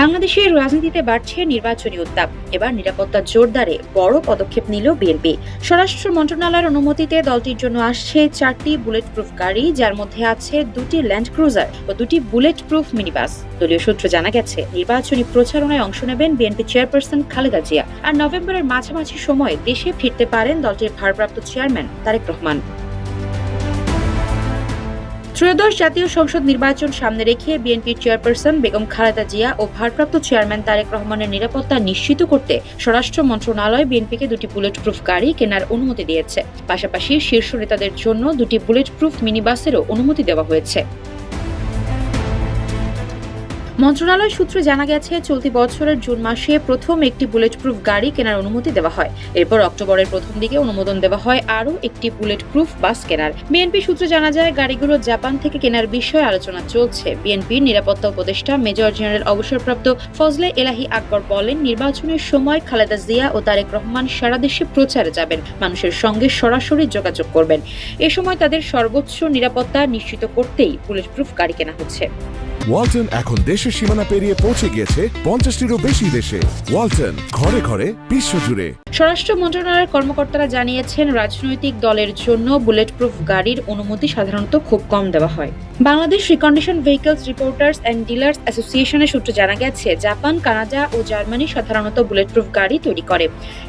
বাংলাদেশের রাজনীতিতে বাড়ছে নির্বাচনী উত্তাপ। এবার নিরাপত্তা জোরদারে বড় পদক্ষেপ নিল বিএনপি। স্বরাষ্ট্র মন্ত্রণালয়ের অনুমতিতে দলটির জন্য আসছে 4টি বুলেট প্রুফ গাড়ি, যার মধ্যে আছে 2টি ল্যান্ড ক্রুজার ও 2টি বুলেট প্রুফ মিনিবাস। দলীয় সূত্রে জানা গেছে, নির্বাচনী প্রচারণায় অংশ নেবেন বিএনপি চেয়ারপারসন খালেদা জিয়া। আর নভেম্বরের মাঝামাঝি সময়ে দেশে ফিরতে পারেন দলটির ভারপ্রাপ্ত চেয়ারম্যান তারেক রহমান। ত্রয়োদশ জাতীয় সংসদ নির্বাচন সামনে রেখে বিএনপির চেয়ারপারসন বেগম খালেদা জিয়া ও ভারপ্রাপ্ত চেয়ারম্যান তারেক রহমানের নিরাপত্তা নিশ্চিত করতে স্বরাষ্ট্র মন্ত্রণালয় বিএনপিকে 2টি বুলেট প্রুফ গাড়ি কেনার অনুমতি দিয়েছে। পাশাপাশি শীর্ষ নেতাদের জন্য 2টি বুলেট প্রুফ মিনিবাসেরও অনুমতি দেওয়া হয়েছে। মন্ত্রণালয় সূত্রে জানা গেছে, চলতি বছরের জুন মাসে প্রথম একটি বুলেট প্রুফ গাড়ি কেনার অনুমতি দেওয়া হয়। এরপর অক্টোবরের প্রথম দিকে অনুমোদন দেওয়া হয় আরও একটি বুলেট প্রুফ বাস কেনার। বিএনপি সূত্রে জানা যায়, গাড়িগুলো জাপান থেকে কেনার বিষয়ে আলোচনা চলছে। বিএনপির নিরাপত্তা উপদেষ্টা মেজর জেনারেল অবসরপ্রাপ্ত ফজলে এলাহি আকবর বলেন, নির্বাচনের সময় খালেদা জিয়া ও তারেক রহমান সারা দেশে প্রচারে যাবেন, মানুষের সঙ্গে সরাসরি যোগাযোগ করবেন। এ সময় তাদের সর্বোচ্চ নিরাপত্তা নিশ্চিত করতেই বুলেট প্রুফ গাড়ি কেনা হচ্ছে। ওয়ালটন এখন দেশের সীমানা পেরিয়ে পৌঁছে গিয়েছে 50টিরও বেশি দেশে। ওয়ালটন, ঘরে ঘরে বিশ্বজুড়ে। স্বরাষ্ট্র মন্ত্রণালয়ের কর্মকর্তারা জানিয়েছেন, রাজনৈতিক দলের জন্য বুলেট প্রুফ গাড়ির অনুমতি সাধারণত খুব কম দেওয়া হয়। Bangladesh recondition vehicles reporters and dealers অ্যাসোসিয়েশনের সূত্রে জানা গেছে, জাপান, কানাডা ও জার্মানি সাধারণত বুলেট প্রুফ গাড়ি তৈরি করে।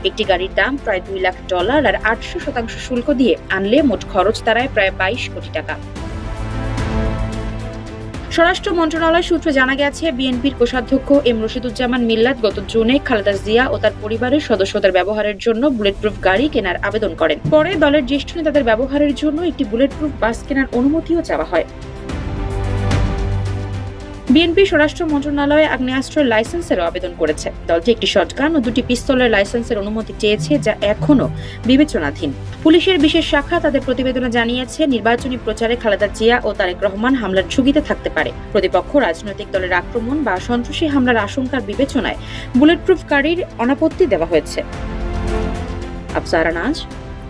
একটি গাড়ির দাম প্রায় $2 লাখ আর 800% শুল্ক দিয়ে আনলে মোট খরচ দাঁড়ায় প্রায় 22 কোটি টাকা। স্বরাষ্ট্র মন্ত্রণালয় সূত্রে জানা গেছে, বিএনপির কোষাধ্যক্ষ এম রশিদুজ্জামান মিল্লাত গত জুনে খালেদা জিয়া ও তার পরিবারের সদস্যদের ব্যবহারের জন্য বুলেট প্রুফ গাড়ি কেনার আবেদন করেন। পরে দলের জ্যেষ্ঠ নেতাদের ব্যবহারের জন্য একটি বুলেট প্রুফ বাস কেনার অনুমতিও চাওয়া হয়। বিএনপি স্বরাষ্ট্র মন্ত্রণালয়ে আগ্নেয়াস্ত্রের লাইসেন্সেরও আবেদন করেছে। দলটি একটি শটগান ও 2টি পিস্তলের লাইসেন্সের অনুমতি চেয়েছে, যা এখনও বিবেচনাধীন। পুলিশের বিশেষ শাখা তাদের প্রতিবেদনে জানিয়েছে, নির্বাচনী প্রচারে খালেদা জিয়া ও তারেক রহমান হামলার ঝুঁকিতে থাকতে পারে। প্রতিপক্ষ রাজনৈতিক দলের আক্রমণ বা সন্ত্রাসী হামলার আশঙ্কার বিবেচনায় বুলেট প্রুফ গাড়ির অনাপত্তি দেওয়া হয়েছে। আফসারা নাজ,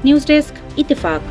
নিউজ ডেস্ক, ইত্তেফাক।